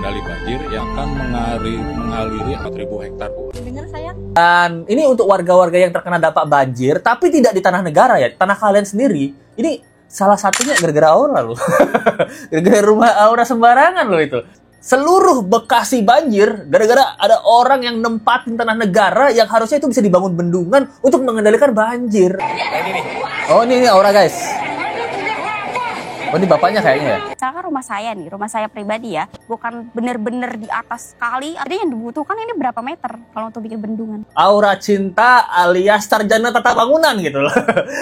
pengendali banjir yang akan mengaliri 4.000 hektar, Bu. Dengar sayang. Dan ini untuk warga-warga yang terkena dampak banjir, tapi tidak di tanah negara ya, tanah kalian sendiri. Ini salah satunya gara-gara Aura loh. Gara-gara rumah Aura sembarangan loh itu. Seluruh Bekasi banjir gara-gara ada orang yang nempatin tanah negara yang harusnya itu bisa dibangun bendungan untuk mengendalikan banjir. Oh ini Aura guys. Oh ini bapaknya kayaknya ya. Misalkan rumah saya nih, rumah saya pribadi ya, bukan bener-bener di atas kali. Artinya yang dibutuhkan ini berapa meter kalau untuk bikin bendungan? Aura Cinta alias sarjana tata bangunan gitu loh.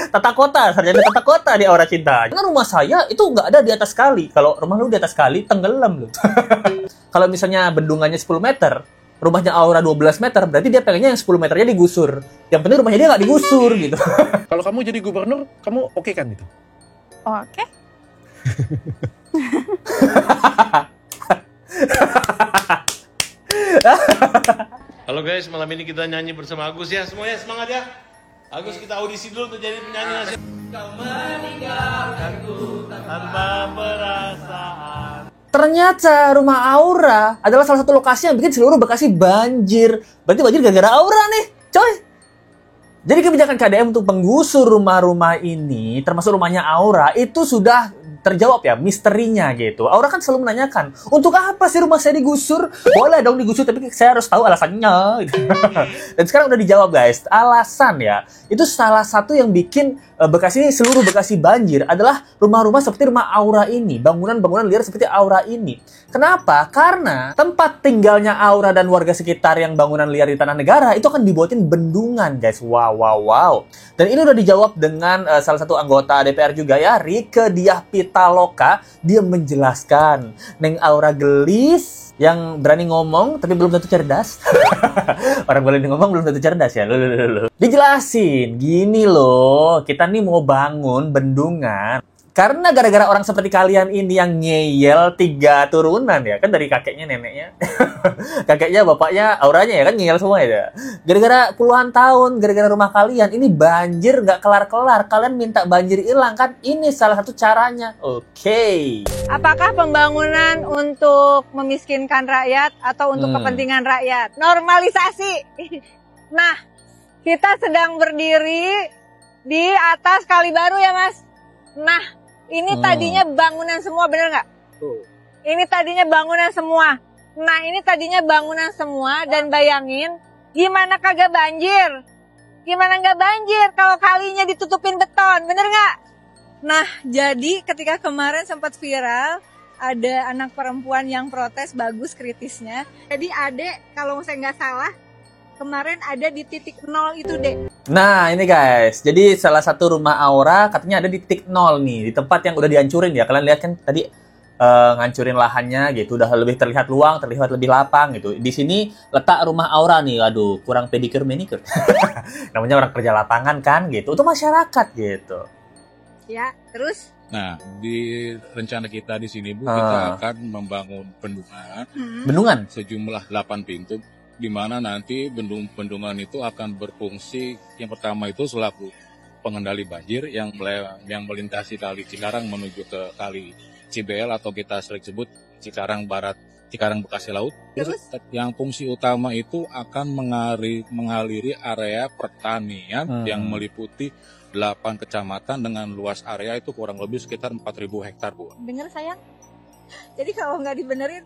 Tata kota, sarjana tata kota di Aura Cinta. Karena rumah saya itu nggak ada di atas kali. Kalau rumah lu di atas kali, tenggelam lu. Kalau misalnya bendungannya 10 meter, rumahnya Aura 12 meter, berarti dia pengennya yang 10 meternya digusur. Yang penting rumahnya dia nggak digusur gitu. Kalau kamu jadi gubernur, kamu oke kan itu? Oke. Halo guys, malam ini kita nyanyi bersama Agus ya. Semuanya semangat ya. Agus, kita audisi dulu untuk jadi penyanyi nasional. Kau meninggalkanku tanpa perasaan. Ternyata rumah Aura adalah salah satu lokasi yang bikin seluruh Bekasi banjir. Berarti banjir gara-gara Aura nih, coy. Jadi kebijakan KDM untuk penggusur rumah-rumah ini, termasuk rumahnya Aura, itu sudah terjawab ya misterinya gitu. Aura kan selalu menanyakan, untuk apa sih rumah saya digusur? Boleh dong digusur, tapi saya harus tahu alasannya. Dan sekarang udah dijawab guys. Alasan ya, itu salah satu yang bikin Bekasi, seluruh Bekasi banjir adalah rumah-rumah seperti rumah Aura ini, bangunan-bangunan liar seperti Aura ini. Kenapa? Karena tempat tinggalnya Aura dan warga sekitar yang bangunan liar di tanah negara itu akan dibuatin bendungan guys. Wow. Dan ini udah dijawab dengan salah satu anggota DPR juga ya, Rieke Diah Pitaloka. Dia menjelaskan, Neng Aura gelis yang berani ngomong tapi belum tentu cerdas. Orang boleh ngomong belum tentu cerdas ya. Loh. Dijelasin, gini loh, kita nih mau bangun bendungan. Karena gara-gara orang seperti kalian ini yang ngeyel 3 turunan ya, kan dari kakeknya, neneknya, kakeknya, bapaknya, Auranya ya kan ngeyel semua ya. Gara-gara puluhan tahun, gara-gara rumah kalian ini banjir nggak kelar-kelar, kalian minta banjir hilang kan? Ini salah satu caranya. Oke. Apakah pembangunan untuk memiskinkan rakyat atau untuk kepentingan rakyat? Normalisasi. Nah, kita sedang berdiri di atas Kali Baru ya Mas. Nah, ini tadinya bangunan semua, bener nggak? Ini tadinya bangunan semua. Nah, ini tadinya bangunan semua dan bayangin gimana kagak banjir? Gimana nggak banjir kalau kalinya ditutupin beton, bener nggak? Nah, jadi ketika kemarin sempat viral, ada anak perempuan yang protes bagus kritisnya. Jadi adek, kalau saya nggak salah, kemarin ada di titik 0 itu deh. Nah ini guys, jadi salah satu rumah Aura katanya ada di titik 0 nih, di tempat yang udah dihancurin ya. Kalian lihat kan tadi ngancurin lahannya gitu, udah lebih terlihat luang, terlihat lebih lapang gitu. Di sini letak rumah Aura nih, aduh kurang pedicure manicure. Namanya orang kerja lapangan kan gitu, untuk masyarakat gitu. Ya, terus? Nah, di rencana kita di sini Bu, kita akan membangun bendungan. Bendungan? Sejumlah 8 pintu. Di mana nanti bendungan itu akan berfungsi, yang pertama itu selaku pengendali banjir yang melintasi Kali Cikarang menuju ke Kali Cibel atau kita sering sebut Cikarang Barat, Cikarang Bekasi Laut. Terus? Yang fungsi utama itu akan mengaliri area pertanian yang meliputi 8 kecamatan dengan luas area itu kurang lebih sekitar 4.000 hektar Bu. Dengar sayang, jadi kalau nggak dibenerin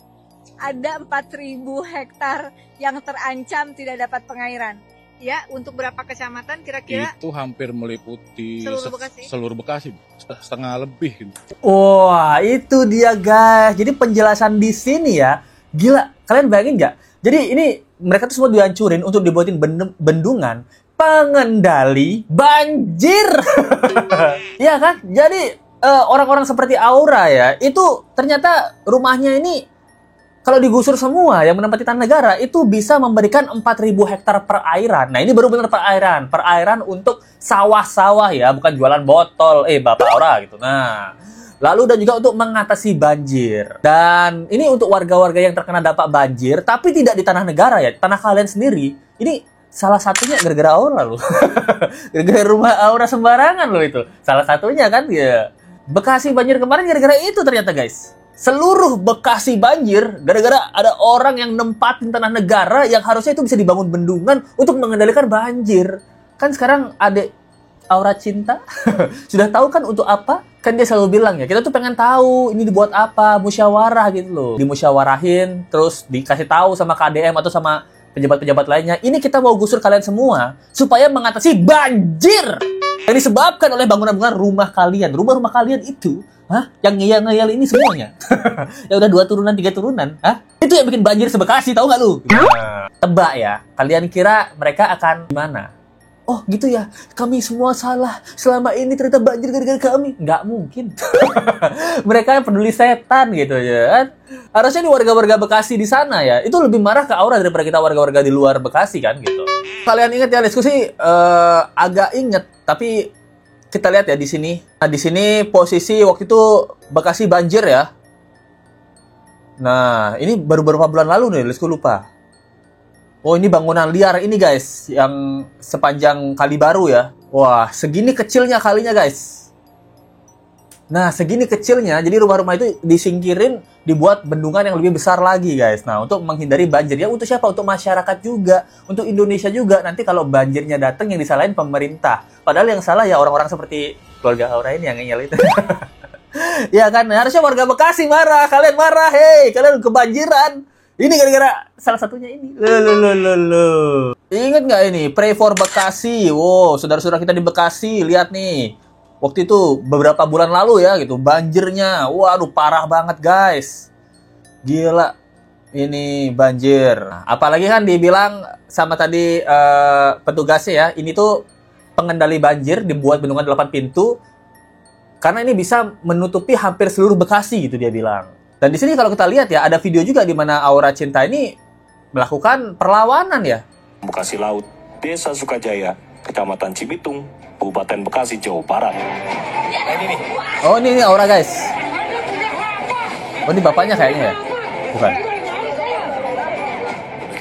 ada 4.000 hektar yang terancam tidak dapat pengairan. Ya, untuk berapa kecamatan kira-kira? Itu hampir meliputi seluruh Bekasi, setengah lebih. Wah, itu dia guys. Jadi penjelasan di sini ya, gila. Kalian bayangin nggak? Jadi ini mereka tuh semua dihancurin untuk dibuatin bendungan pengendali banjir. Iya kan? Jadi orang-orang seperti Aura ya, itu ternyata rumahnya ini kalau digusur semua yang menempati tanah negara itu bisa memberikan 4.000 hektar perairan. Nah ini baru benar perairan untuk sawah-sawah ya, bukan jualan botol, Bapak Aura gitu. Nah, lalu dan juga untuk mengatasi banjir. Dan ini untuk warga-warga yang terkena dampak banjir, tapi tidak di tanah negara ya, tanah kalian sendiri. Ini salah satunya gara-gara Aura loh. Gara-gara rumah Aura sembarangan loh itu. Salah satunya kan ya. Bekasi banjir kemarin gara-gara itu ternyata guys. seluruh Bekasi banjir gara-gara ada orang yang nempatin tanah negara yang harusnya itu bisa dibangun bendungan untuk mengendalikan banjir. Kan sekarang ada Aura Cinta sudah tahu kan untuk apa? Kan dia selalu bilang ya, kita tuh pengen tahu ini dibuat apa, musyawarah gitu loh. Dimusyawarahin, terus dikasih tahu sama KDM atau sama pejabat-pejabat lainnya, ini kita mau gusur kalian semua supaya mengatasi banjir yang disebabkan oleh bangunan-bangunan rumah kalian. Rumah-rumah kalian itu yang ngeyel-ngeyel ini semuanya. Ya udah 2 turunan, 3 turunan. Itu yang bikin banjir sebekasi, tahu nggak lu? Tebak ya, kalian kira mereka akan gimana? Oh gitu ya, kami semua salah. Selama ini ternyata banjir gara-gara kami. Nggak mungkin. Mereka peduli setan gitu ya kan. Harusnya di warga-warga Bekasi di sana ya, itu lebih marah ke Aura daripada kita warga-warga di luar Bekasi kan gitu. Kalian ingat ya, diskusi agak inget, tapi kita lihat ya di sini. Nah, di sini posisi waktu itu Bekasi banjir ya. Nah, ini baru beberapa bulan lalu nih, Lesku lupa. Oh, ini bangunan liar ini guys, yang sepanjang Kali Baru ya. Wah, segini kecilnya kalinya guys. Nah, segini kecilnya, jadi rumah-rumah itu disingkirin, dibuat bendungan yang lebih besar lagi guys. Nah, untuk menghindari banjir. Ya untuk siapa? Untuk masyarakat juga, untuk Indonesia juga. Nanti kalau banjirnya datang yang disalahin pemerintah. Padahal yang salah ya orang-orang seperti keluarga Aura ini yang ngeyel itu. Ya kan, harusnya warga Bekasi marah, kalian marah, hei, kalian kebanjiran. Ini gara-gara salah satunya ini. Loh. Ingat nggak ini? Pray for Bekasi. Wow, saudara-saudara kita di Bekasi, lihat nih. Waktu itu beberapa bulan lalu ya gitu, banjirnya. Waduh, parah banget guys. Gila. Ini banjir. Nah, apalagi kan dibilang sama tadi petugasnya ya, ini tuh pengendali banjir dibuat bendungan 8 pintu. Karena ini bisa menutupi hampir seluruh Bekasi gitu dia bilang. Dan di sini kalau kita lihat ya, ada video juga di mana Aura Cinta ini melakukan perlawanan ya. Bekasi Laut, Desa Sukajaya, Kecamatan Cibitung, Kabupaten Bekasi, Jawa Barat. Oh, ini Aura guys. Oh, ini bapaknya kayaknya ya? Bukan.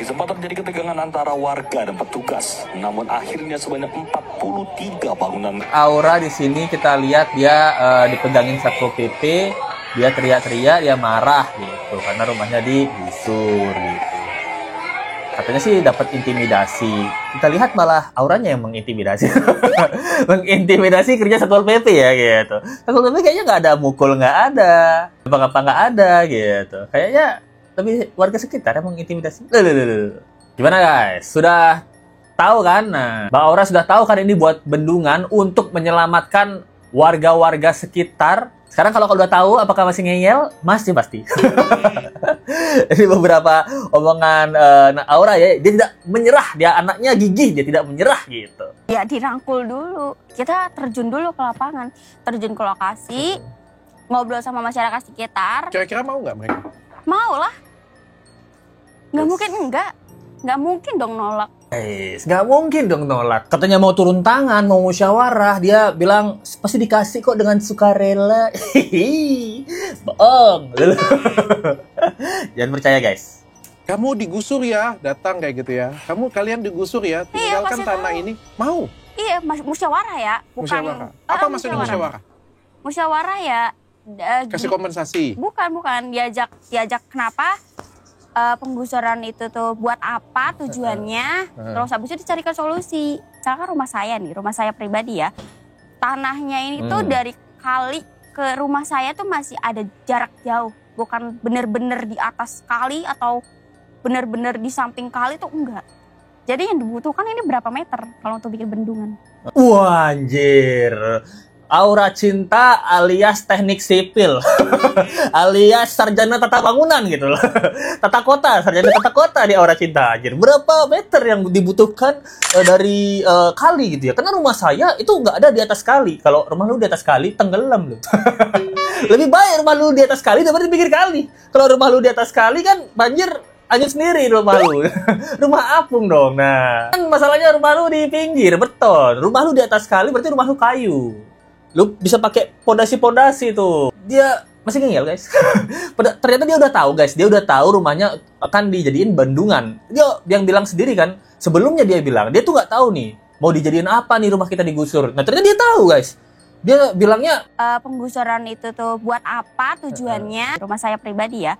Sempat terjadi ketegangan antara warga dan petugas, namun akhirnya sebanyak 43 bangunan. Aura di sini kita lihat dia dipegangin Satpol PP. Dia teriak-teriak, dia marah gitu karena rumahnya digusur gitu. Katanya sih dapat intimidasi. Kita lihat malah Auranya yang mengintimidasi. Mengintimidasi kerja Satpol PP ya gitu. Satpol PP kayaknya nggak ada mukul, nggak ada, apa-apa nggak ada gitu. Kayaknya lebih warga sekitar yang mengintimidasi. Gimana guys? Sudah tahu kan? Nah, Mbak Aura sudah tahu kan ini buat bendungan untuk menyelamatkan warga-warga sekitar. Sekarang kalau udah tahu, apakah masih ngeyel? Masih pasti. Ini beberapa omongan Aura ya. Dia tidak menyerah. Dia anaknya gigih. Dia tidak menyerah gitu. Ya dirangkul dulu. Kita terjun dulu ke lapangan. Terjun ke lokasi. Ngobrol sama masyarakat sekitar. Kira-kira mau nggak mereka? Mau lah. Nggak mungkin enggak. Nggak mungkin dong nolak. Nggak mungkin dong nolak. Katanya mau turun tangan, mau musyawarah. Dia bilang, pasti dikasih kok dengan sukarela. Bohong. Jangan percaya guys. Kamu digusur ya, datang kayak gitu ya. Kalian digusur ya, tinggalkan tanah ini. Mau? Iya, musyawarah ya. Bukan, musyawarah. Apa maksudnya musyawarah? Musyawarah ya. Kasih kompensasi? Bukan. Diajak kenapa? Penggusuran itu tuh buat apa tujuannya, terus habis itu dicarikan solusi. Misalkan rumah saya pribadi ya, tanahnya ini tuh dari kali ke rumah saya tuh masih ada jarak jauh, bukan bener-bener di atas kali atau bener-bener di samping kali tuh enggak. Jadi yang dibutuhkan ini berapa meter kalau untuk bikin bendungan. Wah anjir, Aura Cinta alias teknik sipil. Alias sarjana tata bangunan gitu loh. Tata kota, sarjana tata kota di Aura Cinta. Anjir, berapa meter yang dibutuhkan dari kali gitu ya. Karena rumah saya itu nggak ada di atas kali. Kalau rumah lu di atas kali, tenggelam lu. Lebih baik rumah lu di atas kali daripada di pinggir kali. Kalau rumah lu di atas kali kan banjir hanyut sendiri rumah lu. Rumah apung dong. Nah, kan masalahnya rumah lu di pinggir, beton. Rumah lu di atas kali berarti rumah lu kayu. Lu bisa pakai pondasi-pondasi tuh. Dia masih ngeyel guys. Ternyata dia udah tahu guys. Dia udah tahu rumahnya akan dijadiin bendungan. Dia yang bilang sendiri kan. Sebelumnya dia bilang, dia tuh nggak tahu nih mau dijadiin apa nih rumah kita digusur. Nah ternyata dia tahu guys. Dia bilangnya penggusuran itu tuh buat apa tujuannya? Rumah saya pribadi ya.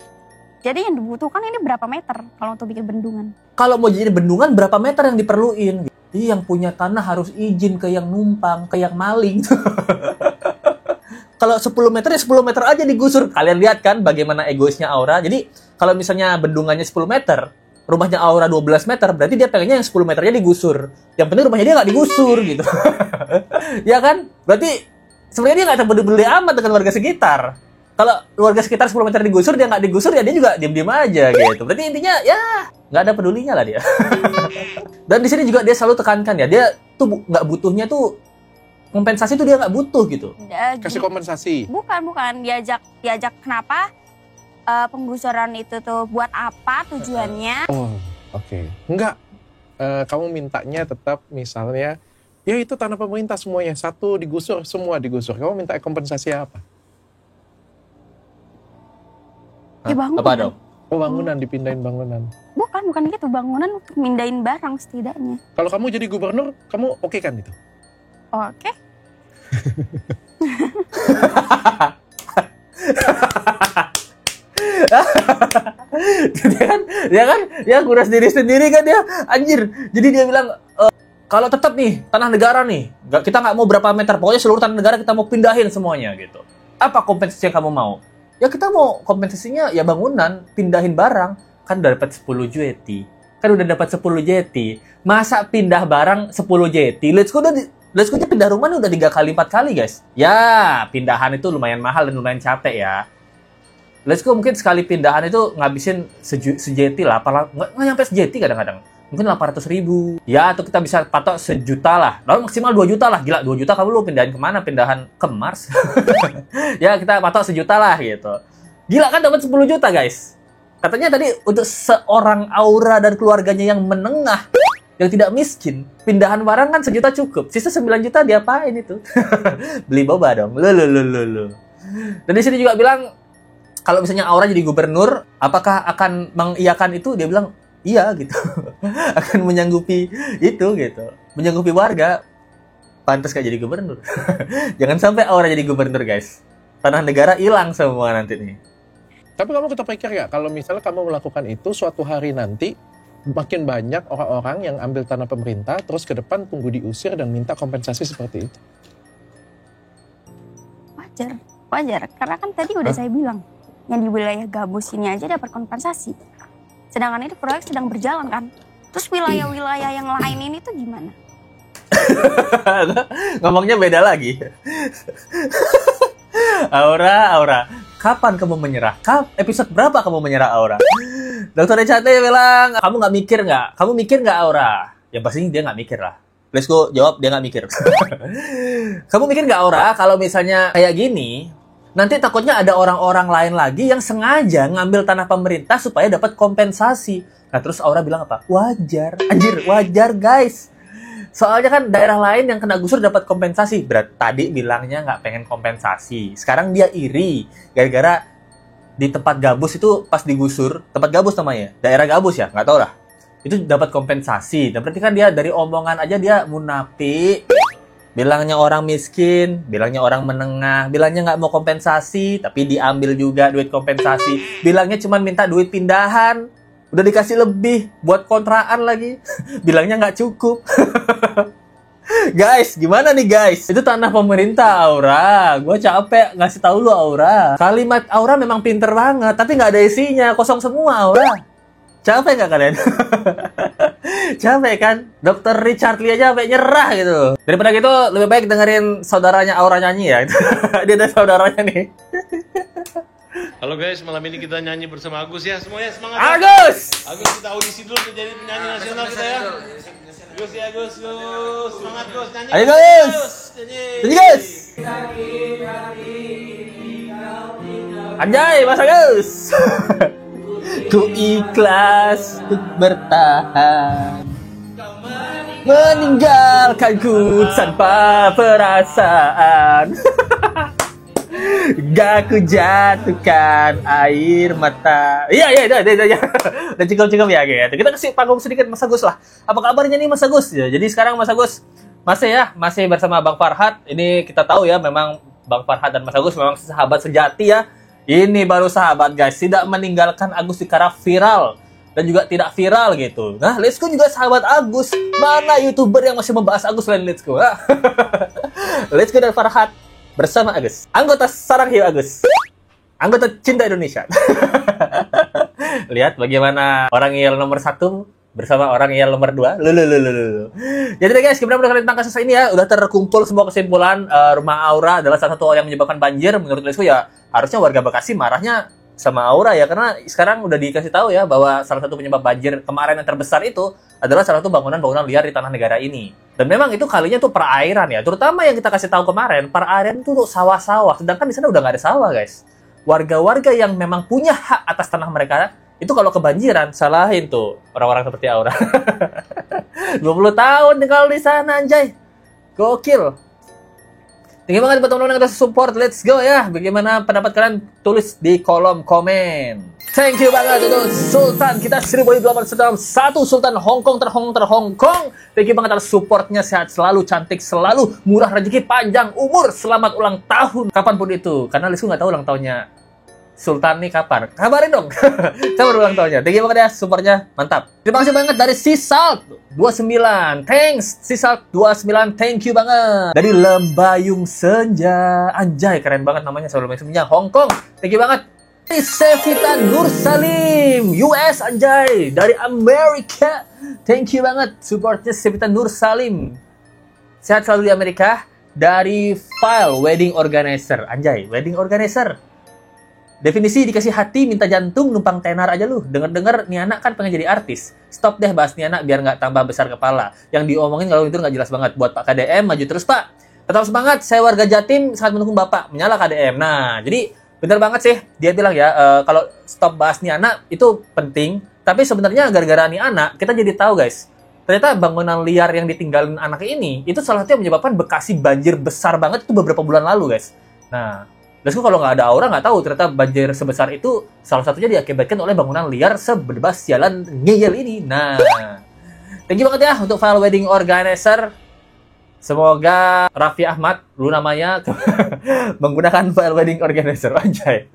Jadi yang dibutuhkan ini berapa meter kalau untuk bikin bendungan? kalau mau jadi bendungan berapa meter yang diperluin? Jadi yang punya tanah harus izin ke yang numpang, ke yang maling. Kalau 10 meter ya 10 meter aja digusur. Kalian lihat kan bagaimana egoisnya Aura. Jadi kalau misalnya bendungannya 10 meter, rumahnya Aura 12 meter, berarti dia pengennya yang 10 meternya digusur. Yang penting rumahnya dia nggak digusur gitu. Ya kan? Berarti sebenarnya dia nggak peduli amat dengan warga sekitar. Kalau warga sekitar 10 meter digusur, dia nggak digusur, ya dia juga diem-diem aja gitu. Berarti intinya ya nggak ada pedulinya lah dia. Dan di sini juga dia selalu tekankan ya, dia tuh nggak butuhnya tuh kompensasi tuh dia nggak butuh gitu. Kasih kompensasi. Bukan diajak kenapa penggusuran itu tuh buat apa tujuannya? Oh, oke. Enggak. Kamu mintanya tetap misalnya, ya itu tanah pemerintah semuanya, satu digusur, semua digusur. Kamu minta kompensasi apa? Ya bangunan. Apa dong? Oh, bangunan, dipindahin bangunan. Bukan gitu, bangunan untuk mindahin barang setidaknya. Kalau kamu jadi gubernur, kamu oke kan itu? Oke. dia kuras diri sendiri kan dia, anjir. Jadi dia bilang kalau tetap nih tanah negara nih, kita nggak mau berapa meter, pokoknya seluruh tanah negara kita mau pindahin semuanya gitu. Apa kompensasi yang kamu mau? Ya kita mau kompensasinya ya bangunan, pindahin barang, kan udah dapat 10 jeti. Kan udah dapat 10 jeti. Masa pindah barang 10 jeti? Let's go aja pindah rumah nih udah 3 kali 4 kali guys. Ya pindahan itu lumayan mahal dan lumayan capek ya. Let's go mungkin sekali pindahan itu ngabisin sejeti lah, nggak nyampe sejeti kadang-kadang. Mungkin 800.000. Ya atau kita bisa patok 1 juta lah. Lalu maksimal 2 juta lah. Gila 2 juta kamu lu pindahin kemana? Pindahan ke Mars? Ya kita patok 1 juta lah gitu. Gila kan dapat 10 juta guys. Katanya tadi untuk seorang Aura dan keluarganya yang menengah, yang tidak miskin, pindahan barang kan 1 juta cukup. Sisa 9 juta diapain itu? Beli boba dong. Lu. Dan di sini juga bilang kalau misalnya Aura jadi gubernur, apakah akan mengiyakan itu? Dia bilang iya gitu. Akan menyanggupi itu gitu. Menyanggupi warga. Pantas gak jadi gubernur. Jangan sampai Aura jadi gubernur guys. Tanah negara hilang semua nanti nih. Tapi kamu kepikir ya, kalau misalnya kamu melakukan itu suatu hari nanti, makin banyak orang-orang yang ambil tanah pemerintah, terus ke depan tunggu diusir dan minta kompensasi seperti itu. Wajar. Karena kan tadi udah saya bilang, yang di wilayah gabus ini aja dapat kompensasi. Sedangkan itu proyek sedang berjalan kan. Terus wilayah-wilayah yang lain ini tuh gimana? Ngomongnya beda lagi. Aura. Kapan kamu menyerah? Episode berapa kamu menyerah Aura? Dokter Ecate bilang, kamu nggak mikir nggak? Kamu mikir nggak Aura? Ya pasti dia nggak mikir lah. Let's go, jawab dia nggak mikir. Kamu mikir nggak Aura kalau misalnya kayak gini, nanti takutnya ada orang-orang lain lagi yang sengaja ngambil tanah pemerintah supaya dapat kompensasi. Nah terus Aura bilang apa? Wajar. Anjir, wajar guys. Soalnya kan daerah lain yang kena gusur dapat kompensasi. Tadi bilangnya nggak pengen kompensasi. Sekarang dia iri. Gara-gara di tempat gabus itu pas digusur, tempat gabus namanya, daerah gabus ya, nggak tahu lah. Itu dapat kompensasi. Dan berarti kan dia dari omongan aja dia munafik. Bilangnya orang miskin, bilangnya orang menengah, bilangnya nggak mau kompensasi, tapi diambil juga duit kompensasi. Bilangnya cuma minta duit pindahan, udah dikasih lebih buat kontraan lagi. Bilangnya nggak cukup. Guys, gimana nih guys? Itu tanah pemerintah Aura. Gue capek ngasih tahu lu Aura. Kalimat Aura memang pinter banget, tapi nggak ada isinya, kosong semua Aura. Capek nggak kalian? Capek kan? Dr. Richard Lee aja sampai nyerah gitu. Daripada gitu, lebih baik dengerin saudaranya Aura nyanyi ya. Dia ada saudaranya nih. Halo guys, malam ini kita nyanyi bersama Agus ya. Semuanya semangat. Agus! Agus kita audisi dulu untuk jadi penyanyi nasional kita ya. Gus ya Gus. Semangat Gus, nyanyi. Ayo Gus! Nyanyi Gus! Anjay, Mas Agus! Ku ikhlas untuk bertahan, meninggalkanku tanpa perasaan. Gak ku jatuhkan air mata. Iya, udah cukup ya gitu. Kita kasih panggung sedikit Mas Agus lah. Apa kabarnya nih Mas Agus? Ya, jadi sekarang Mas Agus masih bersama Bang Farhad. Ini kita tahu ya, memang Bang Farhad dan Mas Agus memang sahabat sejati ya. Ini baru sahabat guys, tidak meninggalkan Agus di cara viral dan juga tidak viral gitu. Nah, Let's Go juga sahabat Agus. Mana YouTuber yang masih membahas Agus selain Let's Go? Let's Go dan Farhad bersama Agus. Anggota Sarang Hiu Agus. Anggota Cinta Indonesia. Lihat bagaimana orang yang nomor 1 bersama orang yang nomor 2. Jadi guys, gimana menurut kalian tentang kasus ini ya? Udah terkumpul semua kesimpulan. Rumah Aura adalah salah satu yang menyebabkan banjir. Menurut Let's Go ya, harusnya warga Bekasi marahnya sama Aura ya, karena sekarang udah dikasih tahu ya bahwa salah satu penyebab banjir kemarin yang terbesar itu adalah salah satu bangunan-bangunan liar di tanah negara ini. Dan memang itu kalinya tuh perairan ya, terutama yang kita kasih tahu kemarin, perairan itu tuh sawah-sawah, sedangkan di sana udah nggak ada sawah guys. Warga-warga yang memang punya hak atas tanah mereka itu kalau kebanjiran salahin tuh orang-orang seperti Aura. 20 tahun tinggal di sana anjay, gokil. Thank you banget buat teman-teman yang udah support Let's Go ya. Bagaimana pendapat kalian? Tulis di kolom komen. Thank you banget untuk Sultan kita 1801 Sultan Hongkong terhongkong. Thank you banget atas supportnya, sehat selalu, cantik selalu, murah rezeki, panjang umur, selamat ulang tahun kapanpun itu. Karena Let's Go nggak tahu ulang tahunnya Sultan nih kapan? Kabarin dong. Kabar ulang tahunnya. Thank you banget ya supportnya, mantap. Terima kasih banget dari Sisalt 29. Thanks Sisalt 29, thank you banget. Dari Lembayung Senja. Anjay, keren banget namanya, Lembayung Senja Hongkong. Thank you banget. Dari Sevita Nur Salim US, anjay, dari Amerika. Thank you banget supportnya Sevita Nur Salim. Sehat selalu di Amerika. Dari File Wedding Organizer. Anjay, wedding organizer. Definisi dikasih hati, minta jantung, numpang tenar aja lu. Dengar-dengar nih anak kan pengen jadi artis. Stop deh bahas nih anak biar nggak tambah besar kepala. Yang diomongin kalau itu nggak jelas banget. Buat Pak KDM, maju terus Pak. Tetap semangat, saya warga Jatim, sangat mendukung Bapak. Menyala KDM. Nah, jadi bener banget sih. Dia bilang ya, kalau stop bahas nih anak itu penting. Tapi sebenarnya gara-gara nih anak, kita jadi tahu guys. Ternyata bangunan liar yang ditinggalin anak ini, itu salah satu yang menyebabkan Bekasi banjir besar banget itu beberapa bulan lalu guys. Nah, Let's Go kalau nggak ada Aura nggak tahu ternyata banjir sebesar itu salah satunya diakibatkan oleh bangunan liar sebebas jalan ngeyel ini. Nah, thank you banget ya untuk File Wedding Organizer. Semoga Raffi Ahmad, lu namanya, menggunakan File Wedding Organizer. Anjay,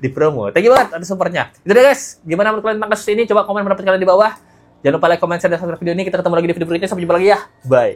di promo. Thank you banget atas supportnya. Itu deh guys, gimana menurut kalian tentang kasus ini? Coba komen pendapat kalian di bawah. Jangan lupa like, comment, share, dan subscribe video ini. Kita ketemu lagi di video berikutnya. Sampai jumpa lagi ya. Bye.